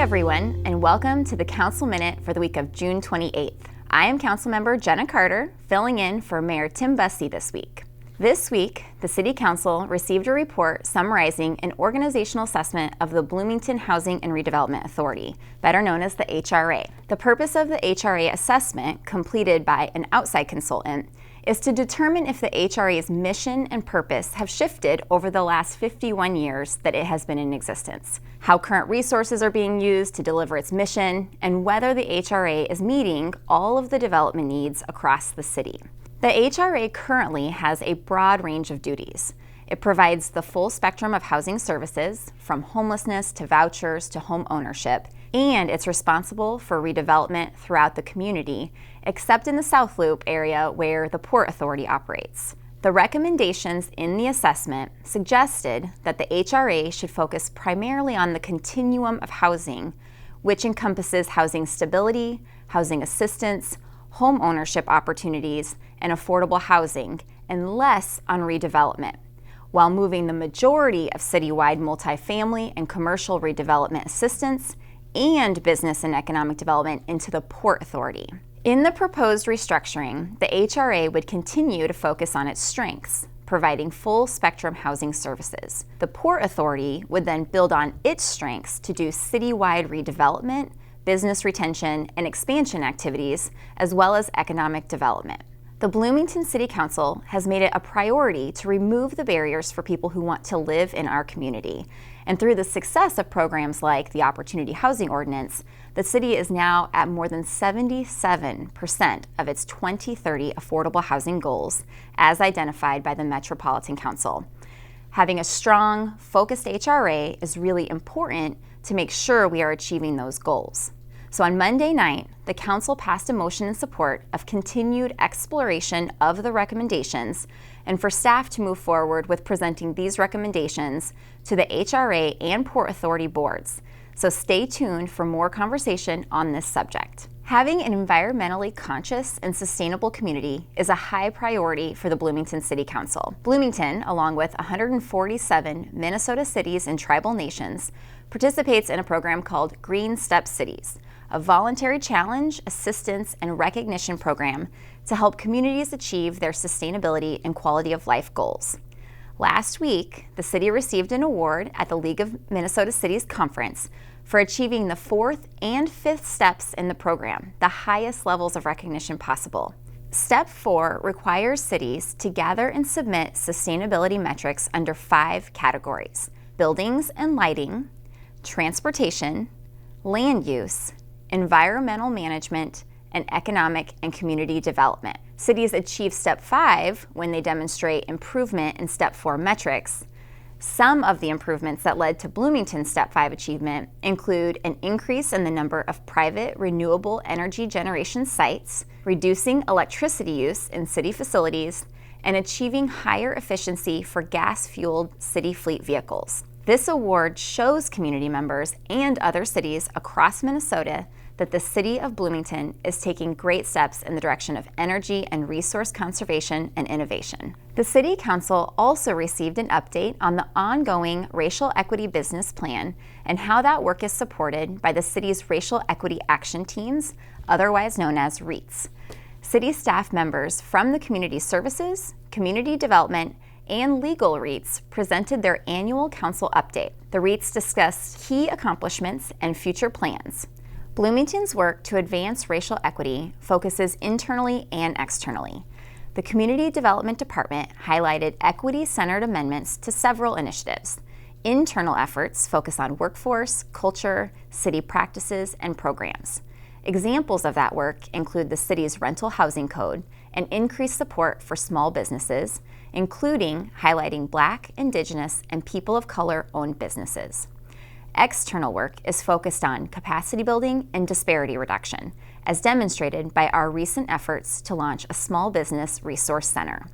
everyone, and welcome to the Council Minute for the week of June 28th. I am Councilmember Jenna Carter, filling in for Mayor Tim Busse this week. This week, the City Council received a report summarizing an organizational assessment of the Bloomington Housing and Redevelopment Authority, better known as the HRA. The purpose of the HRA assessment, completed by an outside consultant, is to determine if the HRA's mission and purpose have shifted over the last 51 years that it has been in existence, how current resources are being used to deliver its mission, and whether the HRA is meeting all of the development needs across the city. The HRA currently has a broad range of duties. It provides the full spectrum of housing services, from homelessness to vouchers to home ownership, and it's responsible for redevelopment throughout the community, except in the South Loop area where the Port Authority operates. The recommendations in the assessment suggested that the HRA should focus primarily on the continuum of housing, which encompasses housing stability, housing assistance, home ownership opportunities, and affordable housing, and less on redevelopment, while moving the majority of citywide multifamily and commercial redevelopment assistance and business and economic development into the Port Authority. In the proposed restructuring, the HRA would continue to focus on its strengths, providing full spectrum housing services. The Port Authority would then build on its strengths to do citywide redevelopment, business retention, and expansion activities, as well as economic development. The Bloomington City Council has made it a priority to remove the barriers for people who want to live in our community. And through the success of programs like the Opportunity Housing Ordinance, the city is now at more than 77% of its 2030 affordable housing goals, as identified by the Metropolitan Council. Having a strong, focused HRA is really important to make sure we are achieving those goals. So on Monday night, the Council passed a motion in support of continued exploration of the recommendations and for staff to move forward with presenting these recommendations to the HRA and Port Authority boards. So stay tuned for more conversation on this subject. Having an environmentally conscious and sustainable community is a high priority for the Bloomington City Council. Bloomington, along with 147 Minnesota cities and tribal nations, participates in a program called Greenstep Cities, a voluntary challenge, assistance, and recognition program to help communities achieve their sustainability and quality of life goals. Last week, the city received an award at the League of Minnesota Cities Conference for achieving the 4th and 5th steps in the program, the highest levels of recognition possible. Step 4 requires cities to gather and submit sustainability metrics under 5 categories: buildings and lighting, transportation, land use, environmental management, and economic and community development. Cities achieve Step 5 when they demonstrate improvement in Step 4 metrics. Some of the improvements that led to Bloomington's Step 5 achievement include an increase in the number of private renewable energy generation sites, reducing electricity use in city facilities, and achieving higher efficiency for gas-fueled city fleet vehicles. This award shows community members and other cities across Minnesota that the City of Bloomington is taking great steps in the direction of energy and resource conservation and innovation. The City Council also received an update on the ongoing Racial Equity Business Plan and how that work is supported by the city's Racial Equity Action Teams, otherwise known as REATs. City staff members from the Community Services, Community Development, and legal REATs presented their annual council update. The REATs discussed key accomplishments and future plans. Bloomington's work to advance racial equity focuses internally and externally. The Community Development Department highlighted equity-centered amendments to several initiatives. Internal efforts focus on workforce, culture, city practices, and programs. Examples of that work include the city's rental housing code and increased support for small businesses, including highlighting Black, Indigenous, and people of color-owned businesses. External work is focused on capacity building and disparity reduction, as demonstrated by our recent efforts to launch a small business resource center.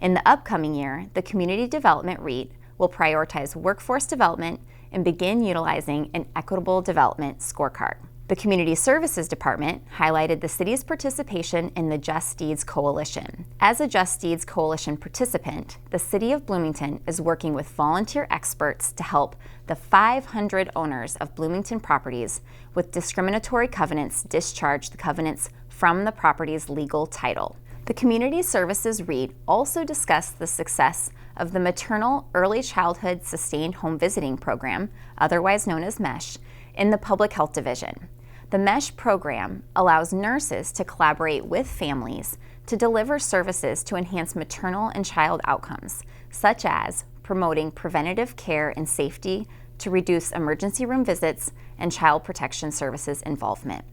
In the upcoming year, the Community Development REAT will prioritize workforce development and begin utilizing an equitable development scorecard. The Community Services Department highlighted the city's participation in the Just Deeds Coalition. As a Just Deeds Coalition participant, the City of Bloomington is working with volunteer experts to help the 500 owners of Bloomington properties with discriminatory covenants discharge the covenants from the property's legal title. The Community Services REIT also discussed the success of the Maternal Early Childhood Sustained Home Visiting Program, otherwise known as MESH, in the Public Health Division. The MESH program allows nurses to collaborate with families to deliver services to enhance maternal and child outcomes, such as promoting preventative care and safety to reduce emergency room visits and child protection services involvement.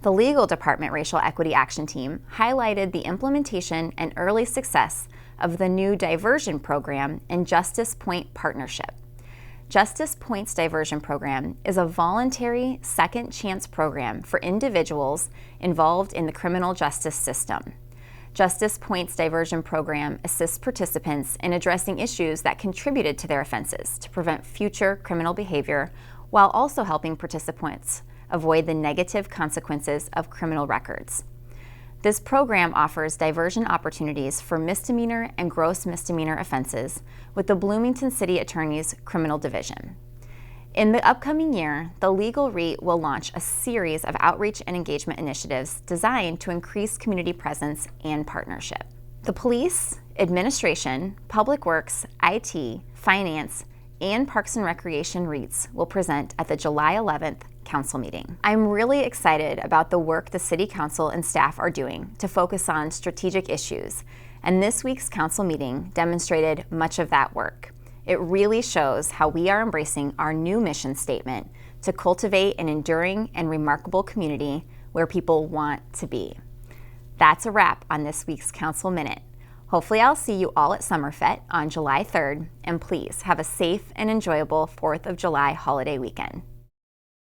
The Legal Department Racial Equity Action Team highlighted the implementation and early success of the new diversion program and Justice Point partnership. Justice Point's diversion program is a voluntary second chance program for individuals involved in the criminal justice system. Justice Point's diversion program assists participants in addressing issues that contributed to their offenses to prevent future criminal behavior, while also helping participants avoid the negative consequences of criminal records. This program offers diversion opportunities for misdemeanor and gross misdemeanor offenses with the Bloomington City Attorney's Criminal Division. In the upcoming year, the Legal REIT will launch a series of outreach and engagement initiatives designed to increase community presence and partnership. The police, administration, public works, IT, finance, and Parks and Recreation REITs will present at the July 11th council meeting. I'm really excited about the work the City Council and staff are doing to focus on strategic issues, and this week's council meeting demonstrated much of that work. It really shows how we are embracing our new mission statement to cultivate an enduring and remarkable community where people want to be. That's a wrap on this week's Council Minute. Hopefully I'll see you all at Summerfest on July 3rd, and please have a safe and enjoyable 4th of July holiday weekend.